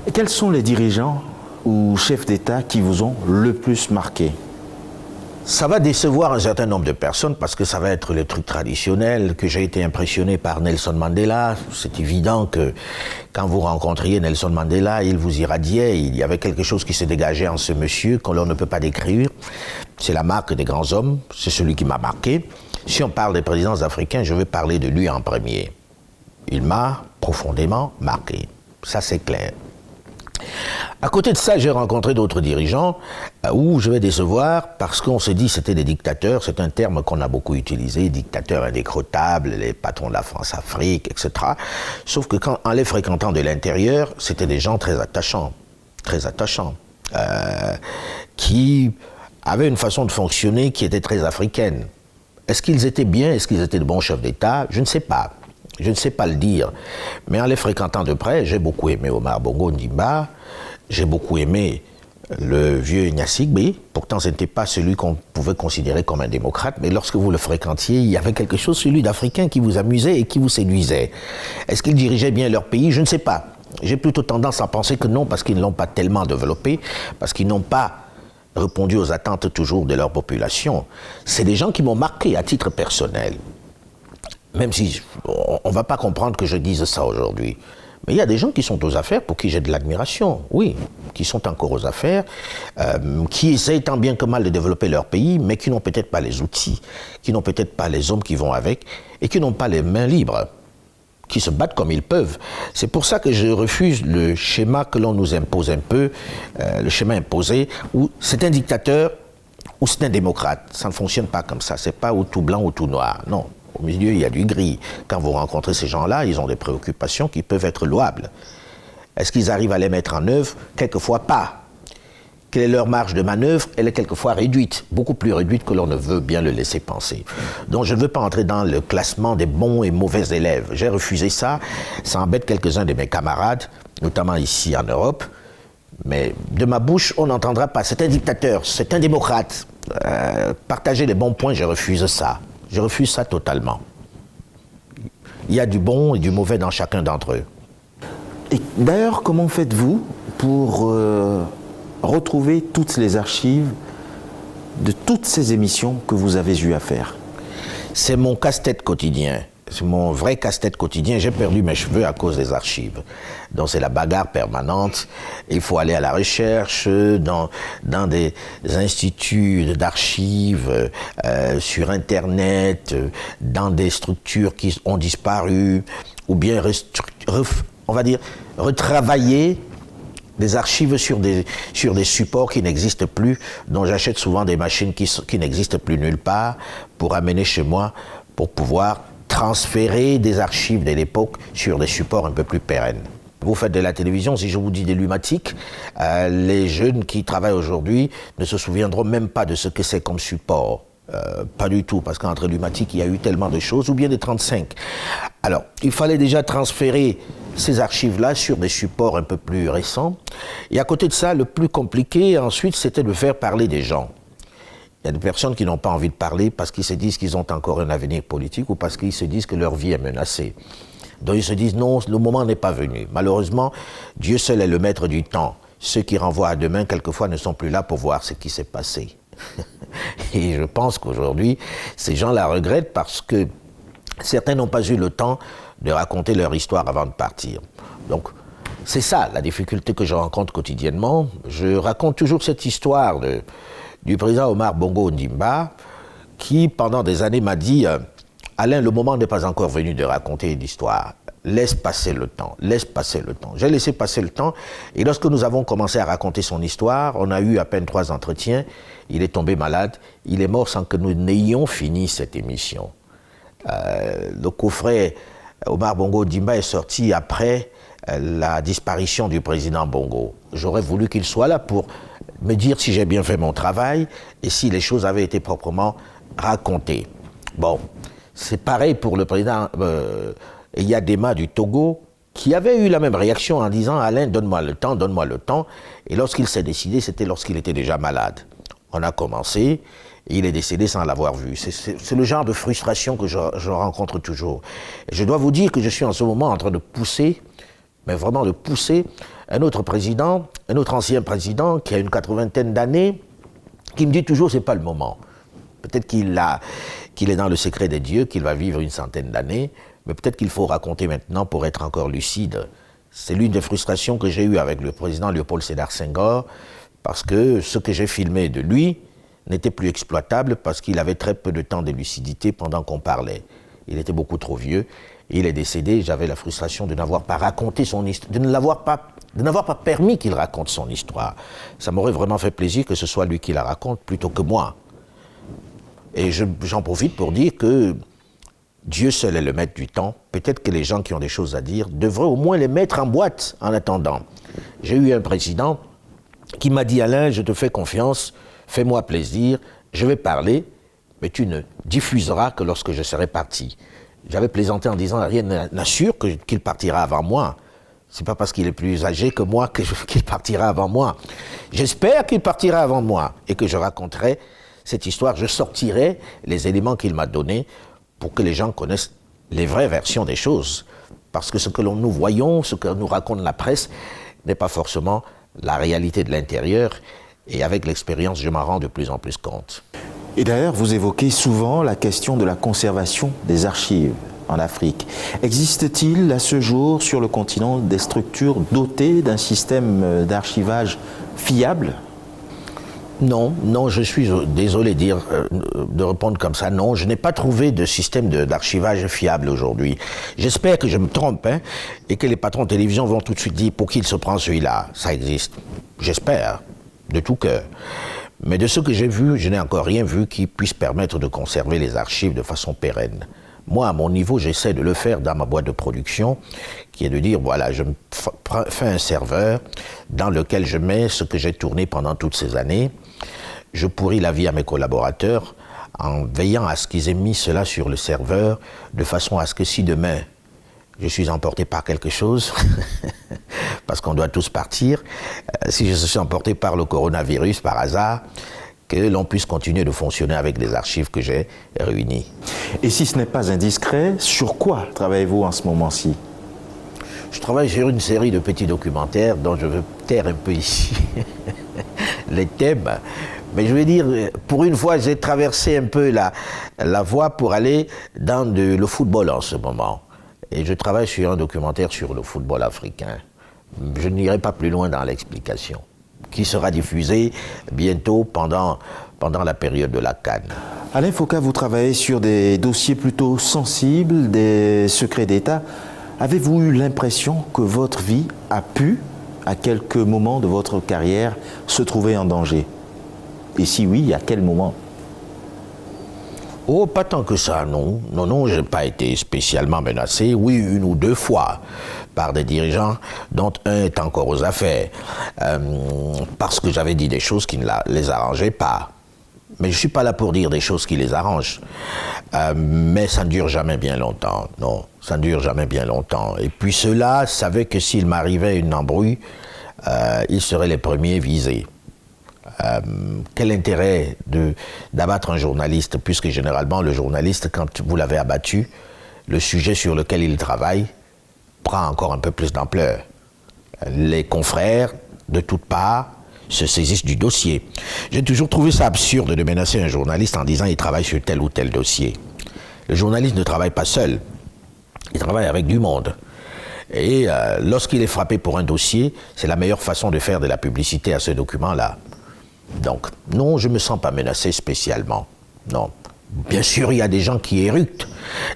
Speaker 1: Et quels sont les dirigeants ou chefs d'État qui vous ont le plus marqué?
Speaker 3: Ça va décevoir un certain nombre de personnes parce que ça va être le truc traditionnel, que j'ai été impressionné par Nelson Mandela. C'est évident que quand vous rencontriez Nelson Mandela, il vous irradiait, il y avait quelque chose qui se dégageait en ce monsieur qu'on ne peut pas décrire. C'est la marque des grands hommes, c'est celui qui m'a marqué. Si on parle des présidents africains, je vais parler de lui en premier. Il m'a profondément marqué, ça c'est clair. À côté de ça, j'ai rencontré d'autres dirigeants où je vais décevoir parce qu'on se dit que c'était des dictateurs, c'est un terme qu'on a beaucoup utilisé, dictateurs indécrottables, les patrons de la France-Afrique, etc. Sauf que en les fréquentant de l'intérieur, c'était des gens très attachants, qui avaient une façon de fonctionner qui était très africaine. Est-ce qu'ils étaient bien, est-ce qu'ils étaient de bons chefs d'État? Je ne sais pas. Je ne sais pas le dire, mais en les fréquentant de près, j'ai beaucoup aimé Omar Bongo Ondimba, j'ai beaucoup aimé le vieux Gnassingbé. Pourtant, ce n'était pas celui qu'on pouvait considérer comme un démocrate, mais lorsque vous le fréquentiez, il y avait quelque chose, celui d'Africain, qui vous amusait et qui vous séduisait. Est-ce qu'ils dirigeaient bien leur pays? Je ne sais pas. J'ai plutôt tendance à penser que non, parce qu'ils ne l'ont pas tellement développé, parce qu'ils n'ont pas répondu aux attentes toujours de leur population. C'est des gens qui m'ont marqué à titre personnel. Même si on ne va pas comprendre que je dise ça aujourd'hui. Mais il y a des gens qui sont aux affaires pour qui j'ai de l'admiration, oui, qui sont encore aux affaires, qui essayent tant bien que mal de développer leur pays, mais qui n'ont peut-être pas les outils, qui n'ont peut-être pas les hommes qui vont avec, et qui n'ont pas les mains libres, qui se battent comme ils peuvent. C'est pour ça que je refuse le schéma que l'on nous impose un peu, le schéma imposé, où c'est un dictateur ou c'est un démocrate. Ça ne fonctionne pas comme ça, c'est pas ou tout blanc ou tout noir, non. Au milieu, il y a du gris. Quand vous rencontrez ces gens-là, ils ont des préoccupations qui peuvent être louables. Est-ce qu'ils arrivent à les mettre en œuvre? Quelquefois pas. Quelle est leur marge de manœuvre? Elle est quelquefois réduite, beaucoup plus réduite que l'on ne veut bien le laisser penser. Donc je ne veux pas entrer dans le classement des bons et mauvais élèves. J'ai refusé ça. Ça embête quelques-uns de mes camarades, notamment ici en Europe. Mais de ma bouche, on n'entendra pas. C'est un dictateur, c'est un démocrate. Partager les bons points, je refuse ça. Je refuse ça totalement. Il y a du bon et du mauvais dans chacun d'entre eux.
Speaker 1: Et d'ailleurs, comment faites-vous pour retrouver toutes les archives de toutes ces émissions que vous avez eu à faire?
Speaker 3: C'est mon casse-tête quotidien. C'est mon vrai casse-tête quotidien. J'ai perdu mes cheveux à cause des archives. Donc c'est la bagarre permanente. Il faut aller à la recherche dans des instituts d'archives, sur Internet, dans des structures qui ont disparu, ou bien on va dire retravailler des archives sur des supports qui n'existent plus, dont j'achète souvent des machines qui n'existent plus nulle part, pour amener chez moi, pour pouvoir transférer des archives de l'époque sur des supports un peu plus pérennes. Vous faites de la télévision, si je vous dis des lumatiques, les jeunes qui travaillent aujourd'hui ne se souviendront même pas de ce que c'est comme support. Pas du tout, parce qu'entre lumatiques, il y a eu tellement de choses, ou bien des 35. Alors, il fallait déjà transférer ces archives-là sur des supports un peu plus récents. Et à côté de ça, le plus compliqué, ensuite, c'était de faire parler des gens. Il y a des personnes qui n'ont pas envie de parler parce qu'ils se disent qu'ils ont encore un avenir politique ou parce qu'ils se disent que leur vie est menacée. Donc ils se disent non, le moment n'est pas venu. Malheureusement, Dieu seul est le maître du temps. Ceux qui renvoient à demain, quelquefois, ne sont plus là pour voir ce qui s'est passé. Et je pense qu'aujourd'hui, ces gens la regrettent parce que certains n'ont pas eu le temps de raconter leur histoire avant de partir. Donc, c'est ça la difficulté que je rencontre quotidiennement. Je raconte toujours cette histoire du président Omar Bongo Ondimba, qui pendant des années m'a dit « Alain, le moment n'est pas encore venu de raconter l'histoire. Laisse passer le temps, laisse passer le temps. » J'ai laissé passer le temps, et lorsque nous avons commencé à raconter son histoire, on a eu à peine 3 entretiens, il est tombé malade, il est mort sans que nous n'ayons fini cette émission. Le coffret Omar Bongo Ondimba est sorti après la disparition du président Bongo. J'aurais voulu qu'il soit là pour me dire si j'ai bien fait mon travail et si les choses avaient été proprement racontées. Bon, c'est pareil pour le président Eyadema du Togo, qui avait eu la même réaction en disant « Alain, donne-moi le temps, donne-moi le temps ». Et lorsqu'il s'est décidé, c'était lorsqu'il était déjà malade. On a commencé, et il est décédé sans l'avoir vu. C'est le genre de frustration que je rencontre toujours. Et je dois vous dire que je suis en ce moment en train de pousser, mais vraiment de pousser, un autre président, un autre ancien président qui a une 80aine d'années, qui me dit toujours c'est pas le moment. Peut-être qu'il est dans le secret des dieux, qu'il va vivre une 100aine d'années, mais peut-être qu'il faut raconter maintenant pour être encore lucide. C'est l'une des frustrations que j'ai eues avec le président Léopold Sédar Senghor, parce que ce que j'ai filmé de lui n'était plus exploitable parce qu'il avait très peu de temps de lucidité pendant qu'on parlait. Il était beaucoup trop vieux. Il est décédé, j'avais la frustration de n'avoir pas raconté son histoire, de n'avoir pas permis qu'il raconte son histoire. Ça m'aurait vraiment fait plaisir que ce soit lui qui la raconte plutôt que moi. Et j'en profite pour dire que Dieu seul est le maître du temps. Peut-être que les gens qui ont des choses à dire devraient au moins les mettre en boîte en attendant. J'ai eu un président qui m'a dit « Alain, je te fais confiance, fais-moi plaisir, je vais parler, mais tu ne diffuseras que lorsque je serai parti. » J'avais plaisanté en disant « Rien n'assure qu'il partira avant moi. C'est pas parce qu'il est plus âgé que moi qu'il partira avant moi. J'espère qu'il partira avant moi et que je raconterai cette histoire, je sortirai les éléments qu'il m'a donnés pour que les gens connaissent les vraies versions des choses. Parce que ce que nous voyons, ce que nous raconte la presse, n'est pas forcément la réalité de l'intérieur. Et avec l'expérience, je m'en rends de plus en plus compte.
Speaker 1: Et d'ailleurs, vous évoquez souvent la question de la conservation des archives en Afrique. Existe-t-il à ce jour sur le continent des structures dotées d'un système d'archivage fiable ?
Speaker 3: Non, je suis désolé de répondre comme ça. Non, je n'ai pas trouvé de système d'archivage fiable aujourd'hui. J'espère que je me trompe et que les patrons de télévision vont tout de suite dire pour qui il se prend celui-là. Ça existe. J'espère, de tout cœur. Mais de ce que j'ai vu, je n'ai encore rien vu qui puisse permettre de conserver les archives de façon pérenne. Moi, à mon niveau, j'essaie de le faire dans ma boîte de production, qui est de dire, voilà, je me fais un serveur dans lequel je mets ce que j'ai tourné pendant toutes ces années. Je pourris la vie à mes collaborateurs en veillant à ce qu'ils aient mis cela sur le serveur, de façon à ce que si demain, je suis emporté par quelque chose, parce qu'on doit tous partir, si je suis emporté par le coronavirus par hasard, que l'on puisse continuer de fonctionner avec les archives que j'ai réunies.
Speaker 1: Et si ce n'est pas indiscret, sur quoi travaillez-vous en ce moment-ci ?
Speaker 3: Je travaille sur une série de petits documentaires dont je veux taire un peu ici les thèmes. Mais je veux dire, pour une fois, j'ai traversé un peu la voie pour aller dans le football en ce moment. Et je travaille sur un documentaire sur le football africain. Je n'irai pas plus loin dans l'explication, qui sera diffusé bientôt pendant la période de la CAN.
Speaker 1: Alain Foka, vous travaillez sur des dossiers plutôt sensibles, des secrets d'État. Avez-vous eu l'impression que votre vie a pu, à quelques moments de votre carrière, se trouver en danger ? Et si oui, à quel moment ?
Speaker 3: Oh, pas tant que ça, non. Non, je n'ai pas été spécialement menacé. Oui, 1 ou 2 fois par des dirigeants, dont un est encore aux affaires, parce que j'avais dit des choses qui ne les arrangeaient pas. Mais je ne suis pas là pour dire des choses qui les arrangent. Mais ça ne dure jamais bien longtemps. Non, ça ne dure jamais bien longtemps. Et puis ceux-là savaient que s'il m'arrivait une embrouille, ils seraient les premiers visés. Quel intérêt d'abattre un journaliste, puisque généralement le journaliste, quand vous l'avez abattu, le sujet sur lequel il travaille prend encore un peu plus d'ampleur. Les confrères, de toutes parts, se saisissent du dossier. J'ai toujours trouvé ça absurde de menacer un journaliste en disant qu'il travaille sur tel ou tel dossier. Le journaliste ne travaille pas seul, il travaille avec du monde. Et lorsqu'il est frappé pour un dossier, c'est la meilleure façon de faire de la publicité à ce document-là. Donc, non, je ne me sens pas menacé spécialement. Non. Bien sûr, il y a des gens qui éructent,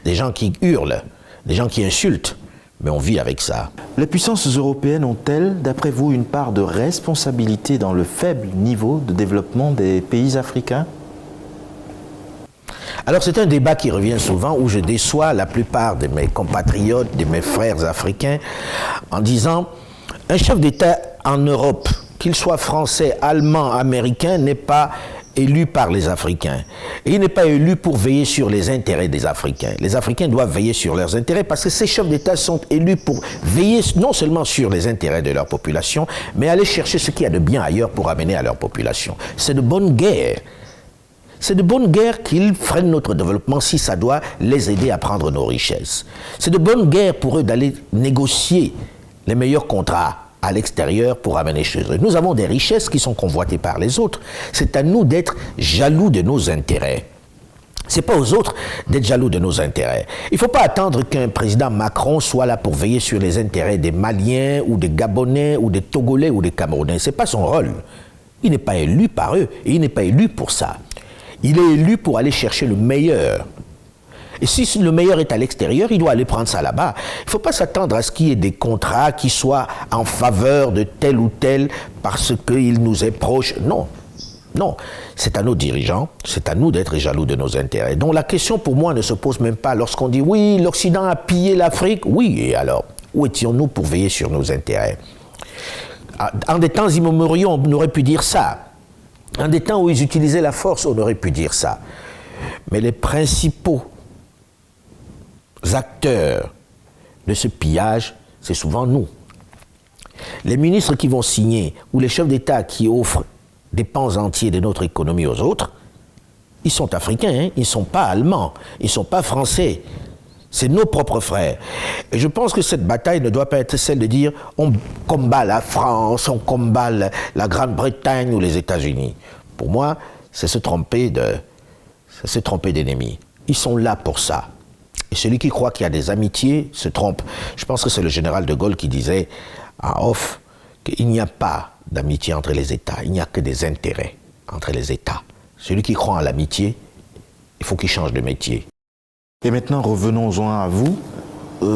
Speaker 3: des gens qui hurlent, des gens qui insultent, mais on vit avec ça.
Speaker 1: Les puissances européennes ont-elles, d'après vous, une part de responsabilité dans le faible niveau de développement des pays africains ?
Speaker 3: Alors, c'est un débat qui revient souvent, où je déçois la plupart de mes compatriotes, de mes frères africains, en disant, un chef d'État en Europe, qu'il soit français, allemand, américain, n'est pas élu par les Africains. Et il n'est pas élu pour veiller sur les intérêts des Africains. Les Africains doivent veiller sur leurs intérêts parce que ces chefs d'État sont élus pour veiller non seulement sur les intérêts de leur population, mais aller chercher ce qu'il y a de bien ailleurs pour amener à leur population. C'est de bonne guerre. C'est de bonne guerre qu'ils freinent notre développement si ça doit les aider à prendre nos richesses. C'est de bonne guerre pour eux d'aller négocier les meilleurs contrats à l'extérieur pour amener chez eux. Nous avons des richesses qui sont convoitées par les autres. C'est à nous d'être jaloux de nos intérêts. C'est pas aux autres d'être jaloux de nos intérêts. Il ne faut pas attendre qu'un président Macron soit là pour veiller sur les intérêts des Maliens ou des Gabonais ou des Togolais ou des Camerounais. C'est pas son rôle. Il n'est pas élu par eux et il n'est pas élu pour ça. Il est élu pour aller chercher le meilleur. Et si le meilleur est à l'extérieur, il doit aller prendre ça là-bas. Il ne faut pas s'attendre à ce qu'il y ait des contrats qui soient en faveur de tel ou tel parce qu'il nous est proche. Non. Non. C'est à nos dirigeants, c'est à nous d'être jaloux de nos intérêts. Donc la question pour moi ne se pose même pas lorsqu'on dit oui, l'Occident a pillé l'Afrique. Oui, et alors, où étions-nous pour veiller sur nos intérêts? En des temps immémoriaux, on aurait pu dire ça. En des temps où ils utilisaient la force, on aurait pu dire ça. Mais les principaux acteurs de ce pillage, c'est souvent nous. Les ministres qui vont signer ou les chefs d'État qui offrent des pans entiers de notre économie aux autres, ils sont africains, hein? Ils ne sont pas allemands, ils ne sont pas français. C'est nos propres frères. Et je pense que cette bataille ne doit pas être celle de dire on combat la France, on combat la Grande-Bretagne ou les États-Unis. Pour moi, c'est se tromper d'ennemis. Ils sont là pour ça. Et celui qui croit qu'il y a des amitiés se trompe. Je pense que c'est le général de Gaulle qui disait en off qu'il n'y a pas d'amitié entre les États, il n'y a que des intérêts entre les États. Celui qui croit en l'amitié, il faut qu'il change de métier.
Speaker 1: Et maintenant, revenons-en à vous.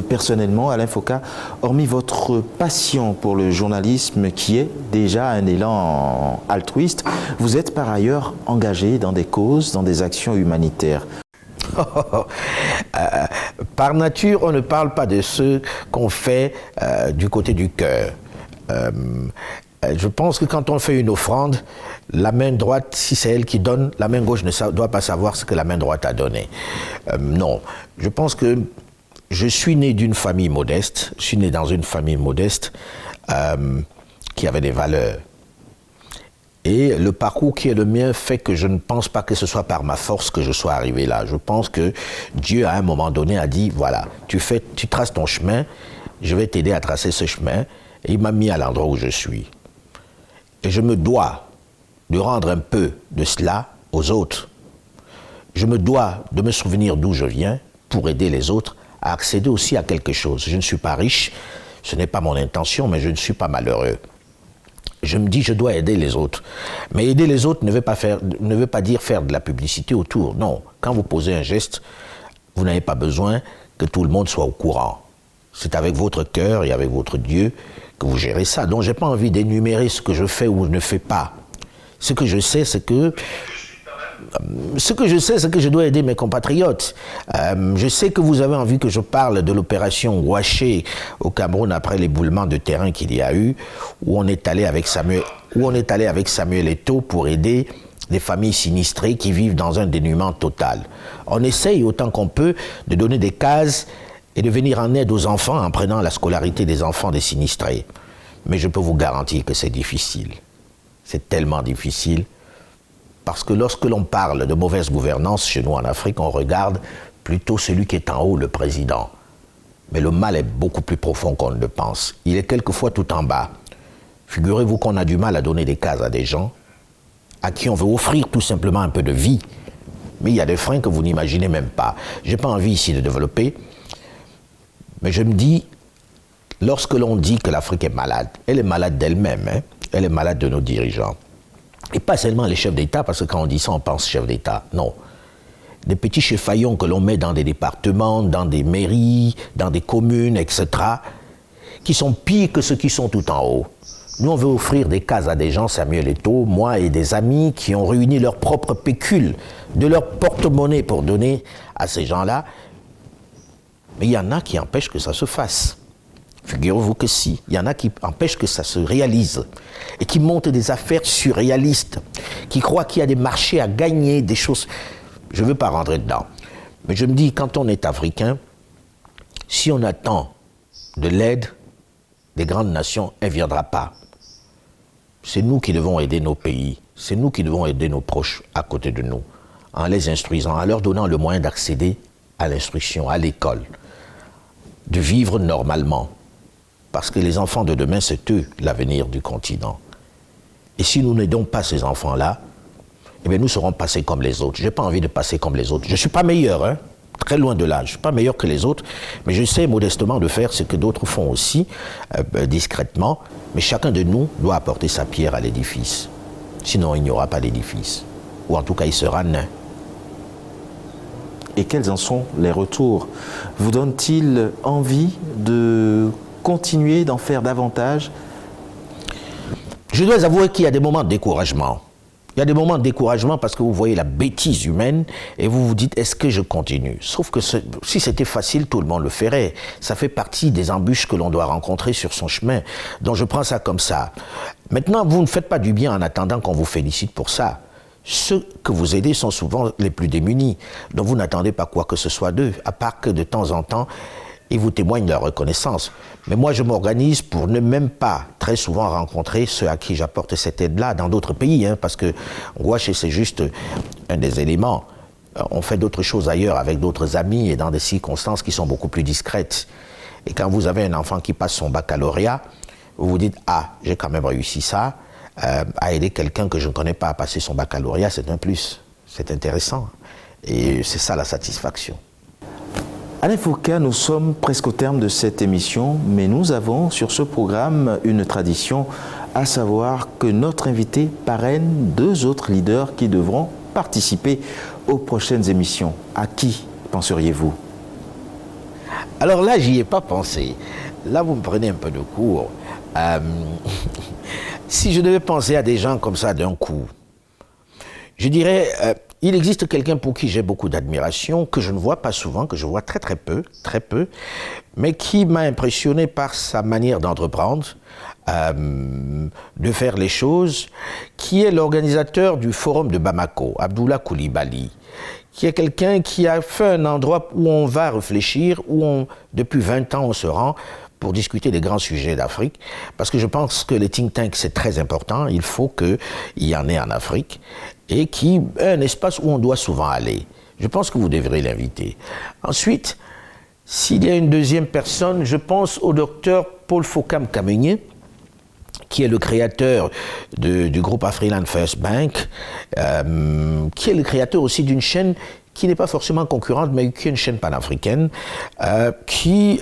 Speaker 1: Personnellement, Alain Foka, hormis votre passion pour le journalisme qui est déjà un élan altruiste, vous êtes par ailleurs engagé dans des causes, dans des actions humanitaires.
Speaker 3: Par nature, on ne parle pas de ce qu'on fait du côté du cœur. Je pense que quand on fait une offrande, la main droite, si c'est elle qui donne, la main gauche ne doit pas savoir ce que la main droite a donné. Non, je pense que je suis né d'une famille modeste, je suis né dans une famille modeste qui avait des valeurs. Et le parcours qui est le mien fait que je ne pense pas que ce soit par ma force que je sois arrivé là. Je pense que Dieu, à un moment donné, a dit, voilà, tu traces ton chemin, je vais t'aider à tracer ce chemin. Et il m'a mis à l'endroit où je suis. Et je me dois de rendre un peu de cela aux autres. Je me dois de me souvenir d'où je viens pour aider les autres à accéder aussi à quelque chose. Je ne suis pas riche, ce n'est pas mon intention, mais je ne suis pas malheureux. Je me dis, je dois aider les autres. Mais aider les autres ne veut pas dire faire de la publicité autour. Non, quand vous posez un geste, vous n'avez pas besoin que tout le monde soit au courant. C'est avec votre cœur et avec votre Dieu que vous gérez ça. Donc, je n'ai pas envie d'énumérer ce que je fais ou je ne fais pas. Ce que je sais, c'est que je dois aider mes compatriotes. Je sais que vous avez envie que je parle de l'opération Ouaché au Cameroun après l'éboulement de terrain qu'il y a eu, où on est allé avec Samuel Eto'o pour aider les familles sinistrées qui vivent dans un dénuement total. On essaye autant qu'on peut de donner des cases et de venir en aide aux enfants en prenant la scolarité des enfants des sinistrés. Mais je peux vous garantir que c'est difficile. C'est tellement difficile. Parce que lorsque l'on parle de mauvaise gouvernance chez nous en Afrique, on regarde plutôt celui qui est en haut, le président. Mais le mal est beaucoup plus profond qu'on ne le pense. Il est quelquefois tout en bas. Figurez-vous qu'on a du mal à donner des cases à des gens à qui on veut offrir tout simplement un peu de vie. Mais il y a des freins que vous n'imaginez même pas. Je n'ai pas envie ici de développer, mais je me dis, lorsque l'on dit que l'Afrique est malade, elle est malade d'elle-même, hein? Elle est malade de nos dirigeants. Et pas seulement les chefs d'État, parce que quand on dit ça, on pense chefs d'État. Non. Des petits cheffaillons que l'on met dans des départements, dans des mairies, dans des communes, etc., qui sont pires que ceux qui sont tout en haut. Nous, on veut offrir des cases à des gens, Samuel Eto'o, moi et des amis qui ont réuni leur propre pécule, de leur porte-monnaie pour donner à ces gens-là. Mais il y en a qui empêchent que ça se fasse. Figurez-vous que si. Il y en a qui empêchent que ça se réalise. Et qui montent des affaires surréalistes. Qui croient qu'il y a des marchés à gagner, des choses... Je ne veux pas rentrer dedans. Mais je me dis, quand on est africain, si on attend de l'aide des grandes nations, elle ne viendra pas. C'est nous qui devons aider nos pays. C'est nous qui devons aider nos proches à côté de nous. En les instruisant, en leur donnant le moyen d'accéder à l'instruction, à l'école. De vivre normalement. Parce que les enfants de demain, c'est eux l'avenir du continent. Et si nous n'aidons pas ces enfants-là, eh bien nous serons passés comme les autres. Je n'ai pas envie de passer comme les autres. Je ne suis pas meilleur, hein, très loin de là. Je ne suis pas meilleur que les autres, mais je sais modestement de faire ce que d'autres font aussi, discrètement. Mais chacun de nous doit apporter sa pierre à l'édifice. Sinon, il n'y aura pas d'édifice. Ou en tout cas, il sera nain.
Speaker 1: Et quels en sont les retours? Vous donne-t-il envie de continuer d'en faire davantage?
Speaker 3: Je dois avouer qu'il y a des moments de découragement. Il y a des moments de découragement parce que vous voyez la bêtise humaine et vous vous dites, est-ce que je continue? Sauf que si c'était facile, tout le monde le ferait. Ça fait partie des embûches que l'on doit rencontrer sur son chemin. Donc je prends ça comme ça. Maintenant, vous ne faites pas du bien en attendant qu'on vous félicite pour ça. Ceux que vous aidez sont souvent les plus démunis. Donc vous n'attendez pas quoi que ce soit d'eux, à part que de temps en temps, ils vous témoignent leur reconnaissance. Mais moi, je m'organise pour ne même pas très souvent rencontrer ceux à qui j'apporte cette aide-là dans d'autres pays, hein, parce que Ouaché, c'est juste un des éléments. on fait d'autres choses ailleurs avec d'autres amis et dans des circonstances qui sont beaucoup plus discrètes. Et quand vous avez un enfant qui passe son baccalauréat, vous vous dites « Ah, j'ai quand même réussi ça ». À aider quelqu'un que je ne connais pas à passer son baccalauréat, c'est un plus. C'est intéressant. Et c'est ça la satisfaction.
Speaker 1: Alain Foka, nous sommes presque au terme de cette émission, mais nous avons sur ce programme une tradition, à savoir que notre invité parraine 2 autres leaders qui devront participer aux prochaines émissions. À qui penseriez-vous?
Speaker 3: Alors là, j'y ai pas pensé. Là, vous me prenez un peu de court. Si je devais penser à des gens comme ça d'un coup, je dirais, il existe quelqu'un pour qui j'ai beaucoup d'admiration, que je ne vois pas souvent, que je vois très peu, mais qui m'a impressionné par sa manière d'entreprendre, de faire les choses, qui est l'organisateur du forum de Bamako, Abdoulaye Coulibaly, qui est quelqu'un qui a fait un endroit où on va réfléchir, où depuis 20 ans on se rend, pour discuter des grands sujets d'Afrique, parce que je pense que les think tanks, c'est très important, il faut qu'il y en ait en Afrique, et qui est un espace où on doit souvent aller. Je pense que vous devrez l'inviter. Ensuite, s'il y a une deuxième personne, je pense au docteur Paul Fokam Kamenye, qui est le créateur du groupe Afriland First Bank, qui est le créateur aussi d'une chaîne qui n'est pas forcément concurrente, mais qui est une chaîne panafricaine, qui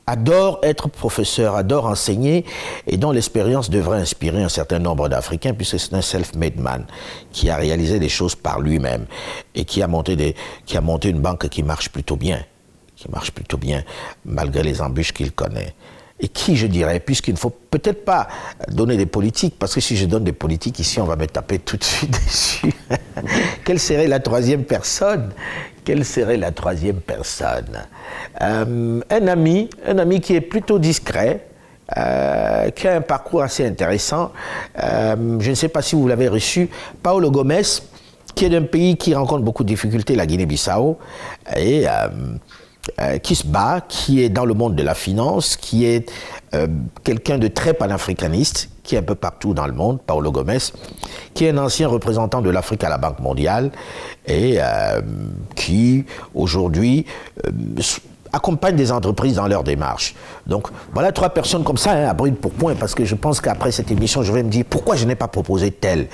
Speaker 3: adore être professeur, adore enseigner et dont l'expérience devrait inspirer un certain nombre d'Africains puisque c'est un self-made man qui a réalisé des choses par lui-même et qui a monté une banque qui marche plutôt bien malgré les embûches qu'il connaît. Et qui, je dirais, puisqu'il ne faut peut-être pas donner des politiques, parce que si je donne des politiques ici, on va me taper tout de suite dessus. Quelle serait la troisième personne? Un ami qui est plutôt discret, qui a un parcours assez intéressant. Je ne sais pas si vous l'avez reçu, Paulo Gomes, qui est d'un pays qui rencontre beaucoup de difficultés, la Guinée-Bissau, et qui se bat, qui est dans le monde de la finance, qui est quelqu'un de très panafricaniste, qui est un peu partout dans le monde, Paulo Gomes, qui est un ancien représentant de l'Afrique à la Banque mondiale et qui, aujourd'hui, accompagne des entreprises dans leur démarche. Donc, voilà 3 personnes comme ça, à brûle pour point, parce que je pense qu'après cette émission, je vais me dire pourquoi je n'ai pas proposé tel.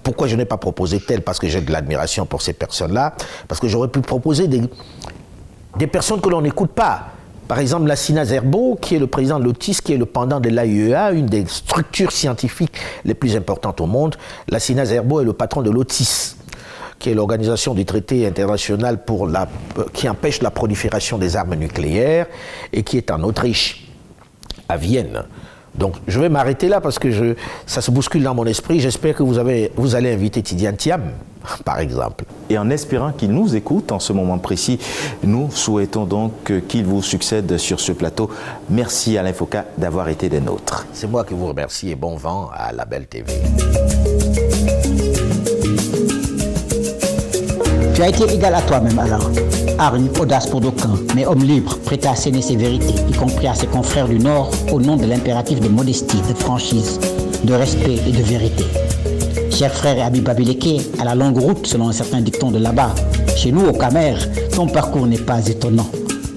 Speaker 3: Pourquoi je n'ai pas proposé tel? Parce que j'ai de l'admiration pour ces personnes-là, parce que j'aurais pu proposer des personnes que l'on n'écoute pas. Par exemple, Lassina Zerbo, qui est le président de l'OTIS, qui est le pendant de l'AIEA, une des structures scientifiques les plus importantes au monde. Lassina Zerbo est le patron de l'OTIS, qui est l'organisation du traité international qui empêche la prolifération des armes nucléaires et qui est en Autriche, à Vienne. Donc, je vais m'arrêter là parce que ça se bouscule dans mon esprit. J'espère que vous allez inviter Tidiane Thiam, par exemple.
Speaker 1: Et en espérant qu'il nous écoute en ce moment précis, nous souhaitons donc qu'il vous succède sur ce plateau. Merci Alain Foka d'avoir été des nôtres.
Speaker 3: C'est moi qui vous remercie et bon vent à la Belle TV.
Speaker 2: Tu as été égal à toi-même, Alain. Hargne, audace pour d'aucuns, mais homme libre, prêt à asséner ses vérités, y compris à ses confrères du Nord, au nom de l'impératif de modestie, de franchise, de respect et de vérité. Cher frère Habib Abileke, à la longue route, selon un certain dicton de là-bas, chez nous, au Camer, ton parcours n'est pas étonnant.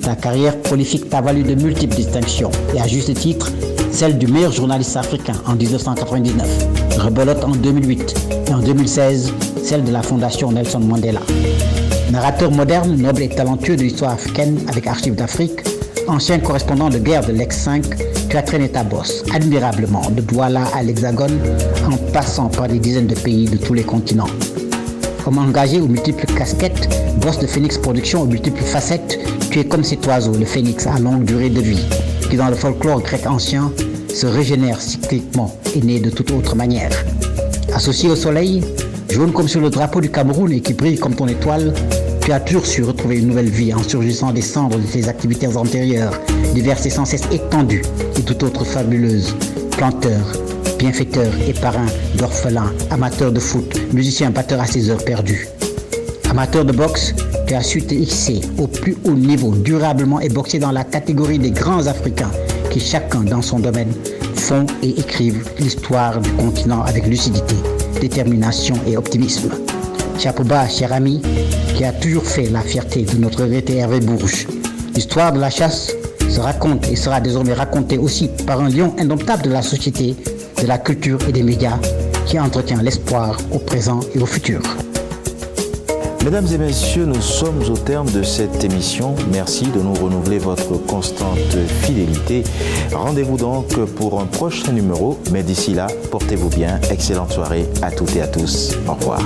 Speaker 2: Ta carrière prolifique t'a valu de multiples distinctions, et à juste titre, celle du meilleur journaliste africain en 1999, rebelote en 2008, et en 2016, celle de la Fondation Nelson Mandela. Narrateur moderne, noble et talentueux de l'histoire africaine avec Archives d'Afrique, ancien correspondant de guerre de l'Ex-5, tu as traîné ta bosse admirablement de Douala à l'Hexagone en passant par des dizaines de pays de tous les continents. Comme engagé aux multiples casquettes, boss de Phoenix Productions aux multiples facettes, tu es comme cet oiseau, le phénix à longue durée de vie, qui dans le folklore grec ancien se régénère cycliquement et naît de toute autre manière. Associé au soleil, jaune comme sur le drapeau du Cameroun et qui brille comme ton étoile, tu as toujours su retrouver une nouvelle vie en surgissant des cendres de tes activités antérieures, diverses et sans cesse étendues et tout autre fabuleuse. Planteur, bienfaiteur et parrain d'orphelins, amateur de foot, musicien batteur à ses heures perdues. Amateur de boxe, tu as su te hisser au plus haut niveau durablement et boxer dans la catégorie des grands Africains qui chacun dans son domaine font et écrivent l'histoire du continent avec lucidité, détermination et optimisme. Chapeau bas, cher ami, qui a toujours fait la fierté de notre regretté Hervé Bourges. L'histoire de la chasse se raconte et sera désormais racontée aussi par un lion indomptable de la société, de la culture et des médias qui entretient l'espoir au présent et au futur.
Speaker 1: Mesdames et messieurs, nous sommes au terme de cette émission. Merci de nous renouveler votre constante fidélité. Rendez-vous donc pour un prochain numéro. Mais d'ici là, portez-vous bien. Excellente soirée à toutes et à tous. Au revoir.